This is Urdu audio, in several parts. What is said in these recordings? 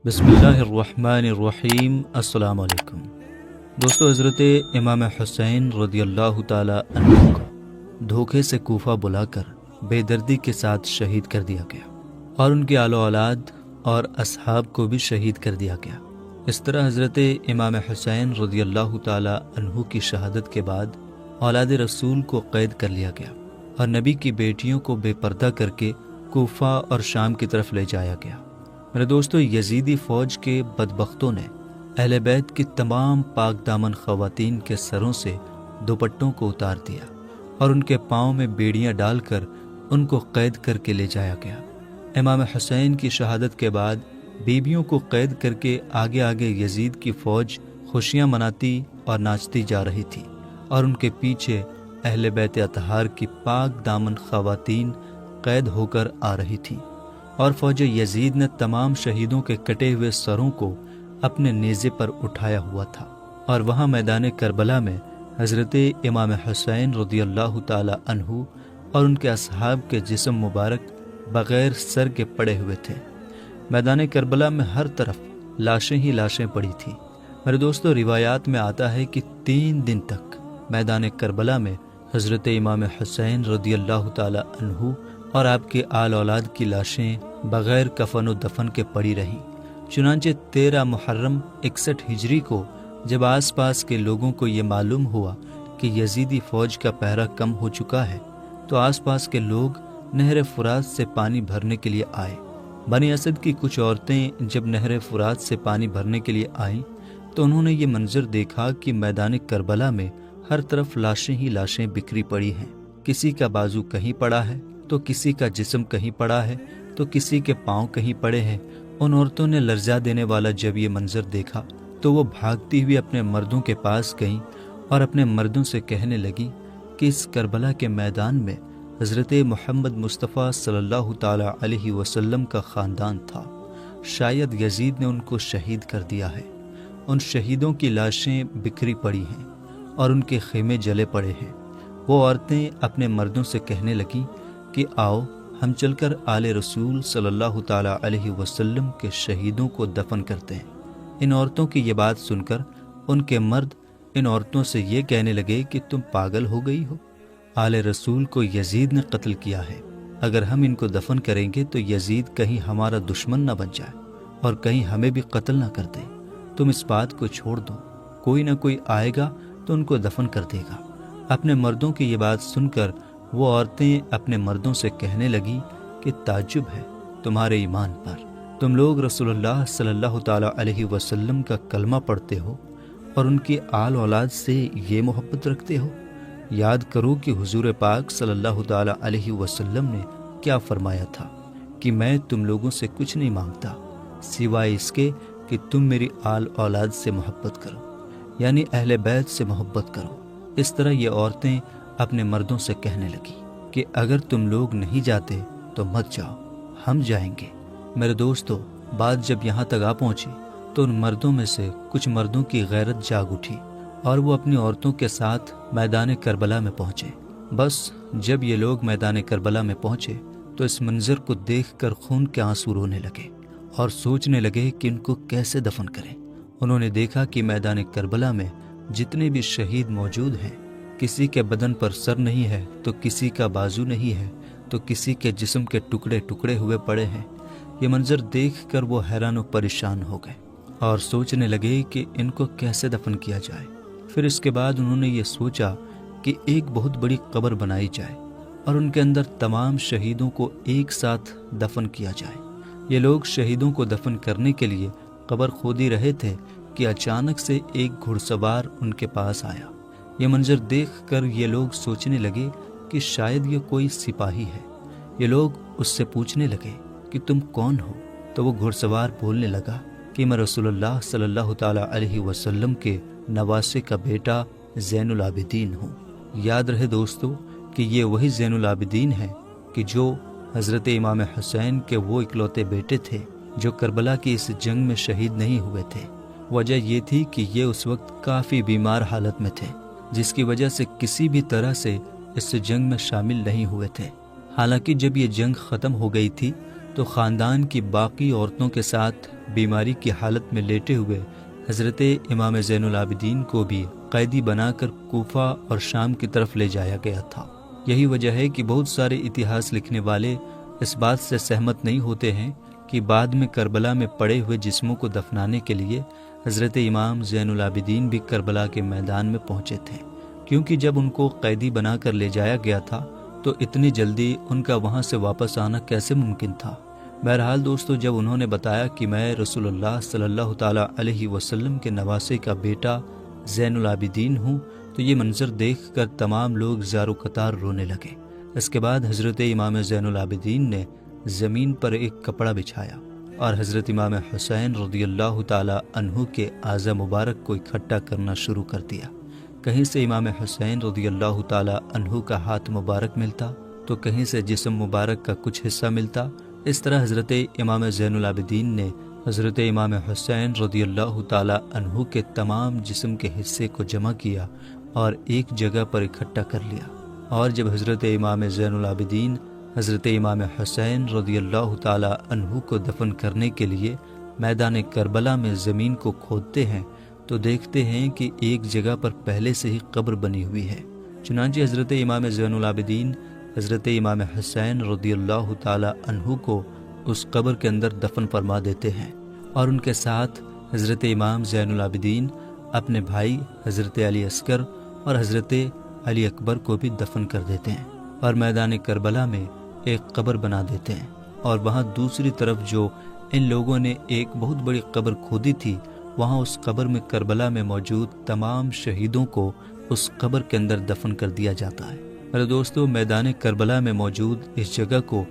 بسم اللہ الرحمن الرحیم۔ السلام علیکم دوستو، حضرت امام حسین رضی اللہ تعالی عنہ کو دھوکے سے کوفہ بلا کر بے دردی کے ساتھ شہید کر دیا گیا، اور ان کے آل و اولاد اور اصحاب کو بھی شہید کر دیا گیا۔ اس طرح حضرت امام حسین رضی اللہ تعالی عنہ کی شہادت کے بعد اولاد رسول کو قید کر لیا گیا اور نبی کی بیٹیوں کو بے پردہ کر کے کوفہ اور شام کی طرف لے جایا گیا۔ میرے دوستو، یزیدی فوج کے بدبختوں نے اہل بیت کی تمام پاک دامن خواتین کے سروں سے دوپٹوں کو اتار دیا اور ان کے پاؤں میں بیڑیاں ڈال کر ان کو قید کر کے لے جایا گیا۔ امام حسین کی شہادت کے بعد بیویوں کو قید کر کے آگے آگے یزید کی فوج خوشیاں مناتی اور ناچتی جا رہی تھی، اور ان کے پیچھے اہل بیت اطہار کی پاک دامن خواتین قید ہو کر آ رہی تھیں، اور فوج یزید نے تمام شہیدوں کے کٹے ہوئے سروں کو اپنے نیزے پر اٹھایا ہوا تھا، اور وہاں میدان کربلا میں حضرت امام حسین رضی اللہ تعالی عنہ اور ان کے اصحاب کے جسم مبارک بغیر سر کے پڑے ہوئے تھے۔ میدان کربلا میں ہر طرف لاشیں ہی لاشیں پڑی تھیں۔ میرے دوستو، روایات میں آتا ہے کہ 3 دن تک میدان کربلا میں حضرت امام حسین رضی اللہ تعالی عنہ اور آپ کے آل اولاد کی لاشیں بغیر کفن و دفن کے پڑی رہیں۔ چنانچہ 13 محرم 61 ہجری کو جب آس پاس کے لوگوں کو یہ معلوم ہوا کہ یزیدی فوج کا پہرا کم ہو چکا ہے، تو آس پاس کے لوگ نہر فرات سے پانی بھرنے کے لیے آئے۔ بنی اسد کی کچھ عورتیں جب نہر فرات سے پانی بھرنے کے لیے آئیں تو انہوں نے یہ منظر دیکھا کہ میدان کربلا میں ہر طرف لاشیں ہی لاشیں بکھری پڑی ہیں۔ کسی کا بازو کہیں پڑا ہے تو کسی کا جسم کہیں پڑا ہے تو کسی کے پاؤں کہیں پڑے ہیں۔ ان عورتوں نے لرزا دینے والا جب یہ منظر دیکھا تو وہ بھاگتی ہوئی اپنے مردوں کے پاس گئیں اور اپنے مردوں سے کہنے لگی کہ اس کربلا کے میدان میں حضرت محمد مصطفیٰ صلی اللہ تعالی علیہ وسلم کا خاندان تھا، شاید یزید نے ان کو شہید کر دیا ہے۔ ان شہیدوں کی لاشیں بکھری پڑی ہیں اور ان کے خیمے جلے پڑے ہیں۔ وہ عورتیں اپنے مردوں سے کہنے لگیں کہ آؤ ہم چل کر آل رسول صلی اللہ تعالی علیہ وسلم کے شہیدوں کو دفن کرتے ہیں۔ ان عورتوں کی یہ بات سن کر ان کے مرد ان عورتوں سے یہ کہنے لگے کہ تم پاگل ہو گئی ہو، آل رسول کو یزید نے قتل کیا ہے۔ اگر ہم ان کو دفن کریں گے تو یزید کہیں ہمارا دشمن نہ بن جائے اور کہیں ہمیں بھی قتل نہ کر دے۔ تم اس بات کو چھوڑ دو، کوئی نہ کوئی آئے گا تو ان کو دفن کر دے گا۔ اپنے مردوں کی یہ بات سن کر وہ عورتیں اپنے مردوں سے کہنے لگی کہ تعجب ہے تمہارے ایمان پر، تم لوگ رسول اللہ صلی اللہ تعالی علیہ وسلم کا کلمہ پڑھتے ہو اور ان کی آل اولاد سے یہ محبت رکھتے ہو۔ یاد کرو کہ حضور پاک صلی اللہ تعالی علیہ وسلم نے کیا فرمایا تھا کہ میں تم لوگوں سے کچھ نہیں مانگتا سوائے اس کے کہ تم میری آل اولاد سے محبت کرو، یعنی اہل بیت سے محبت کرو۔ اس طرح یہ عورتیں اپنے مردوں سے کہنے لگی کہ اگر تم لوگ نہیں جاتے تو مت جاؤ، ہم جائیں گے۔ میرے دوستو، بات جب یہاں تک آ پہنچی تو ان مردوں میں سے کچھ مردوں کی غیرت جاگ اٹھی اور وہ اپنی عورتوں کے ساتھ میدان کربلا میں پہنچے۔ بس جب یہ لوگ میدان کربلا میں پہنچے تو اس منظر کو دیکھ کر خون کے آنسو رونے لگے اور سوچنے لگے کہ ان کو کیسے دفن کریں۔ انہوں نے دیکھا کہ میدان کربلا میں جتنے بھی شہید موجود ہیں، کسی کے بدن پر سر نہیں ہے تو کسی کا بازو نہیں ہے تو کسی کے جسم کے ٹکڑے ٹکڑے ہوئے پڑے ہیں۔ یہ منظر دیکھ کر وہ حیران و پریشان ہو گئے اور سوچنے لگے کہ ان کو کیسے دفن کیا جائے۔ پھر اس کے بعد انہوں نے یہ سوچا کہ ایک بہت بڑی قبر بنائی جائے اور ان کے اندر تمام شہیدوں کو ایک ساتھ دفن کیا جائے۔ یہ لوگ شہیدوں کو دفن کرنے کے لیے قبر کھود ہی رہے تھے کہ اچانک سے ایک گھڑ سوار ان کے پاس آیا۔ یہ منظر دیکھ کر یہ لوگ سوچنے لگے کہ شاید یہ کوئی سپاہی ہے۔ یہ لوگ اس سے پوچھنے لگے کہ تم کون ہو؟ تو وہ گھڑ سوار بولنے لگا کہ میں رسول اللہ صلی اللہ تعالی علیہ وسلم کے نواسے کا بیٹا زین العابدین ہوں۔ یاد رہے دوستو کہ یہ وہی زین العابدین ہے کہ جو حضرت امام حسین کے وہ اکلوتے بیٹے تھے جو کربلا کی اس جنگ میں شہید نہیں ہوئے تھے۔ وجہ یہ تھی کہ یہ اس وقت کافی بیمار حالت میں تھے، جس کی وجہ سے کسی بھی طرح سے اس جنگ میں شامل نہیں ہوئے تھے۔ حالانکہ جب یہ جنگ ختم ہو گئی تھی تو خاندان کی باقی عورتوں کے ساتھ بیماری کی حالت میں لیٹے ہوئے حضرت امام زین العابدین کو بھی قیدی بنا کر کوفہ اور شام کی طرف لے جایا گیا تھا۔ یہی وجہ ہے کہ بہت سارے اتہاس لکھنے والے اس بات سے سہمت نہیں ہوتے ہیں کہ بعد میں کربلا میں پڑے ہوئے جسموں کو دفنانے کے لیے حضرت امام زین العابدین بھی کربلا کے میدان میں پہنچے تھے، کیونکہ جب ان کو قیدی بنا کر لے جایا گیا تھا تو اتنی جلدی ان کا وہاں سے واپس آنا کیسے ممکن تھا۔ بہرحال دوستو، جب انہوں نے بتایا کہ میں رسول اللہ صلی اللہ تعالیٰ علیہ وسلم کے نواسے کا بیٹا زین العابدین ہوں، تو یہ منظر دیکھ کر تمام لوگ زار و قطار رونے لگے۔ اس کے بعد حضرت امام زین العابدین نے زمین پر ایک کپڑا بچھایا اور حضرت امام حسین رضی اللہ تعالیٰ عنہ کے اعضاء مبارک کو اکٹھا کرنا شروع کر دیا۔ کہیں سے امام حسین رضی اللہ تعالیٰ عنہ کا ہاتھ مبارک ملتا تو کہیں سے جسم مبارک کا کچھ حصہ ملتا۔ اس طرح حضرت امام زین العابدین نے حضرت امام حسین رضی اللہ تعالیٰ عنہ کے تمام جسم کے حصے کو جمع کیا اور ایک جگہ پر اکٹھا کر لیا، اور جب حضرت امام زین العابدین حضرت امام حسین رضی اللہ تعالیٰ عنہ کو دفن کرنے کے لیے میدان کربلا میں زمین کو کھودتے ہیں تو دیکھتے ہیں کہ ایک جگہ پر پہلے سے ہی قبر بنی ہوئی ہے۔ چنانچہ حضرت امام زین العابدین حضرت امام حسین رضی اللہ تعالیٰ عنہ کو اس قبر کے اندر دفن فرما دیتے ہیں، اور ان کے ساتھ حضرت امام زین العابدین اپنے بھائی حضرت علی اصغر اور حضرت علی اکبر کو بھی دفن کر دیتے ہیں، اور میدان کربلا میں ایک قبر بنا دیتے ہیں، اور وہاں دوسری طرف جو ان لوگوں نے ایک بہت بڑی قبر کھودی تھی، وہاں اس قبر میں کربلا میں موجود تمام شہیدوں کو اس قبر کے اندر دفن کر دیا جاتا ہے۔ میرے دوستو، میدان کربلا میں موجود اس جگہ کو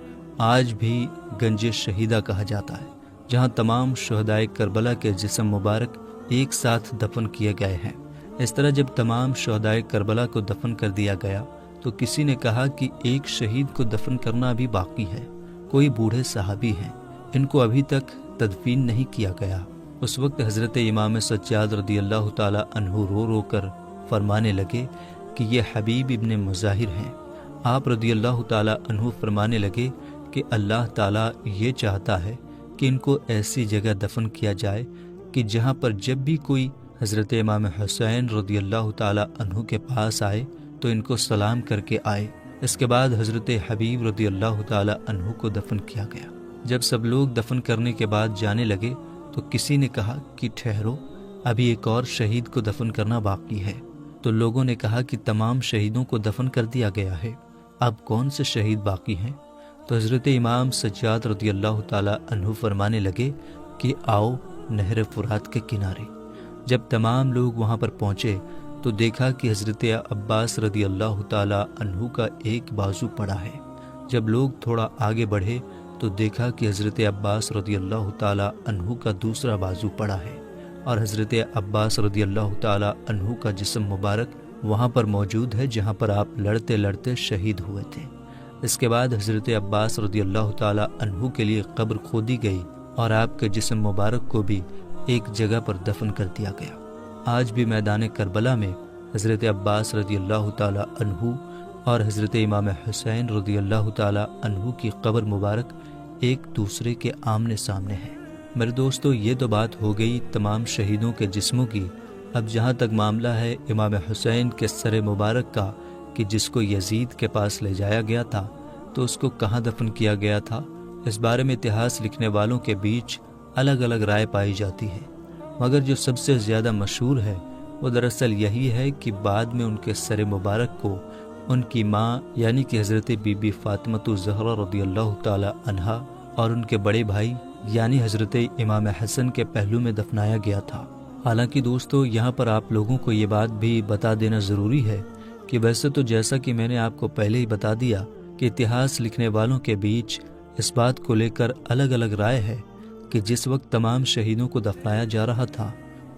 آج بھی گنج شہیدہ کہا جاتا ہے، جہاں تمام شہدائے کربلا کے جسم مبارک ایک ساتھ دفن کیے گئے ہیں۔ اس طرح جب تمام شہدائے کربلا کو دفن کر دیا گیا تو کسی نے کہا کہ ایک شہید کو دفن کرنا ابھی باقی ہے، کوئی بوڑھے صحابی ہیں، ان کو ابھی تک تدفین نہیں کیا گیا۔ اس وقت حضرت امام سجاد رضی اللہ تعالی عنہ رو رو کر فرمانے لگے کہ یہ حبیب ابن مظاہر ہیں۔ آپ رضی اللہ تعالی عنہ فرمانے لگے کہ اللہ تعالیٰ یہ چاہتا ہے کہ ان کو ایسی جگہ دفن کیا جائے کہ جہاں پر جب بھی کوئی حضرت امام حسین رضی اللہ تعالیٰ عنہ کے پاس آئے تو ان کو سلام کر کے آئے۔ اس کے بعد حضرت حبیب رضی اللہ تعالیٰ عنہ کو دفن کیا گیا۔ جب سب لوگ دفن کرنے کے بعد جانے لگے تو کسی نے کہا کہ ٹھہرو، ابھی ایک اور شہید کو دفن کرنا باقی ہے۔ تو لوگوں نے کہا کہ تمام شہیدوں کو دفن کر دیا گیا ہے، اب کون سے شہید باقی ہیں؟ تو حضرت امام سجاد رضی اللہ تعالیٰ عنہ فرمانے لگے کہ آؤ نہر فرات کے کنارے۔ جب تمام لوگ وہاں پر پہنچے تو دیکھا کہ حضرت عباس رضی اللہ تعالیٰ عنہ کا ایک بازو پڑا ہے۔ جب لوگ تھوڑا آگے بڑھے تو دیکھا کہ حضرت عباس رضی اللہ تعالیٰ عنہ کا دوسرا بازو پڑا ہے، اور حضرت عباس رضی اللہ تعالیٰ عنہ کا جسم مبارک وہاں پر موجود ہے جہاں پر آپ لڑتے لڑتے شہید ہوئے تھے۔ اس کے بعد حضرت عباس رضی اللہ تعالیٰ عنہ کے لیے قبر کھودی گئی اور آپ کے جسم مبارک کو بھی ایک جگہ پر دفن کر دیا گیا۔ آج بھی میدان کربلا میں حضرت عباس رضی اللہ تعالیٰ عنہ اور حضرت امام حسین رضی اللہ تعالیٰ عنہ کی قبر مبارک ایک دوسرے کے آمنے سامنے ہے۔ میرے دوستو، یہ تو بات ہو گئی تمام شہیدوں کے جسموں کی۔ اب جہاں تک معاملہ ہے امام حسین کے سر مبارک کا کہ جس کو یزید کے پاس لے جایا گیا تھا، تو اس کو کہاں دفن کیا گیا تھا، اس بارے میں اتہاس لکھنے والوں کے بیچ الگ الگ رائے پائی جاتی ہے، مگر جو سب سے زیادہ مشہور ہے وہ دراصل یہی ہے کہ بعد میں ان کے سر مبارک کو ان کی ماں یعنی کہ حضرت بی بی فاطمۃ الزہرا رضی اللہ تعالی عنہا اور ان کے بڑے بھائی یعنی حضرت امام حسن کے پہلو میں دفنایا گیا تھا۔ حالانکہ دوستو، یہاں پر آپ لوگوں کو یہ بات بھی بتا دینا ضروری ہے کہ ویسے تو جیسا کہ میں نے آپ کو پہلے ہی بتا دیا کہ اتہاس لکھنے والوں کے بیچ اس بات کو لے کر الگ الگ رائے ہے کہ جس وقت تمام شہیدوں کو دفنایا جا رہا تھا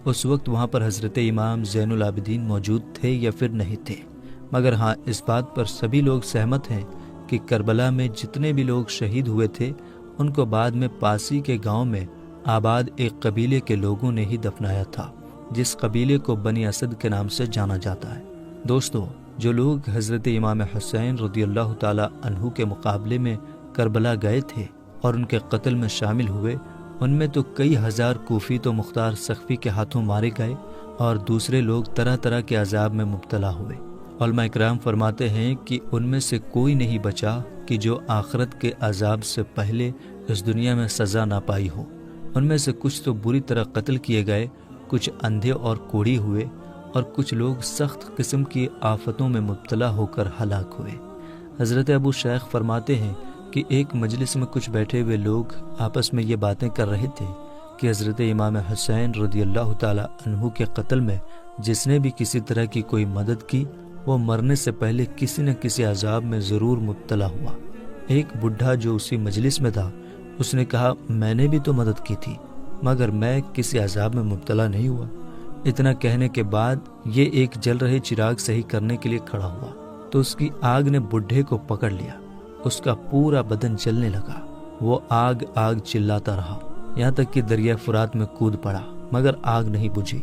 اس وقت وہاں پر حضرت امام زین العابدین موجود تھے یا پھر نہیں تھے، مگر ہاں اس بات پر سبھی لوگ سہمت ہیں کہ کربلا میں جتنے بھی لوگ شہید ہوئے تھے ان کو بعد میں پاسی کے گاؤں میں آباد ایک قبیلے کے لوگوں نے ہی دفنایا تھا، جس قبیلے کو بنی اسد کے نام سے جانا جاتا ہے۔ دوستو، جو لوگ حضرت امام حسین رضی اللہ تعالی عنہ کے مقابلے میں کربلا گئے تھے اور ان کے قتل میں شامل ہوئے، ان میں تو کئی ہزار کوفی تو مختار سقفی کے ہاتھوں مارے گئے اور دوسرے لوگ طرح طرح کے عذاب میں مبتلا ہوئے۔ علماء اکرام فرماتے ہیں کہ ان میں سے کوئی نہیں بچا کہ جو آخرت کے عذاب سے پہلے اس دنیا میں سزا نہ پائی ہو۔ ان میں سے کچھ تو بری طرح قتل کیے گئے، کچھ اندھے اور کوڑی ہوئے، اور کچھ لوگ سخت قسم کی آفتوں میں مبتلا ہو کر ہلاک ہوئے۔ حضرت ابو شیخ فرماتے ہیں کہ ایک مجلس میں کچھ بیٹھے ہوئے لوگ آپس میں یہ باتیں کر رہے تھے کہ حضرت امام حسین رضی اللہ تعالی عنہ کے قتل میں جس نے بھی کسی طرح کی کوئی مدد کی، وہ مرنے سے پہلے کسی نہ کسی عذاب میں ضرور مبتلا ہوا۔ ایک بڈھا جو اسی مجلس میں تھا، اس نے کہا، میں نے بھی تو مدد کی تھی مگر میں کسی عذاب میں مبتلا نہیں ہوا۔ اتنا کہنے کے بعد یہ ایک جل رہے چراغ صحیح کرنے کے لیے کھڑا ہوا تو اس کی آگ نے بڈھے کو پکڑ لیا، اس کا پورا بدن جلنے لگا، وہ آگ آگ چلاتا رہا یہاں تک کہ دریا فرات میں کود پڑا مگر آگ نہیں بجھی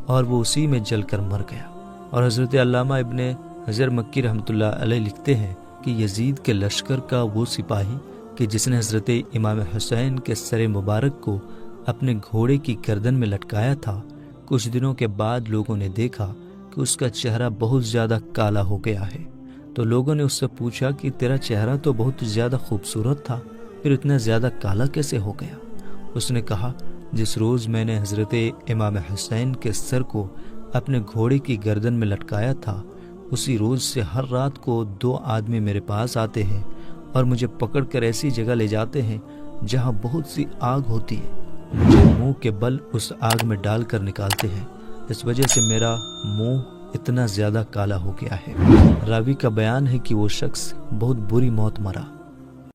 اور وہ اسی میں جل کر مر گیا۔ اور حضرت علامہ ابن حجر مکی رحمۃ اللہ علیہ لکھتے ہیں کہ یزید کے لشکر کا وہ سپاہی کہ جس نے حضرت امام حسین کے سر مبارک کو اپنے گھوڑے کی گردن میں لٹکایا تھا، کچھ دنوں کے بعد لوگوں نے دیکھا کہ اس کا چہرہ بہت زیادہ کالا ہو گیا ہے۔ تو لوگوں نے اس سے پوچھا کہ تیرا چہرہ تو بہت زیادہ خوبصورت تھا، پھر اتنا زیادہ کالا کیسے ہو گیا؟ اس نے کہا، جس روز میں نے حضرت امام حسین کے سر کو اپنے گھوڑے کی گردن میں لٹکایا تھا، اسی روز سے ہر رات کو 2 آدمی میرے پاس آتے ہیں اور مجھے پکڑ کر ایسی جگہ لے جاتے ہیں جہاں بہت سی آگ ہوتی ہے، مجھے منہ کے بل اس آگ میں ڈال کر نکالتے ہیں، اس وجہ سے میرا منہ اتنا زیادہ کالا ہو گیا ہے۔ راوی کا بیان ہے کہ وہ شخص بہت بری موت مرا۔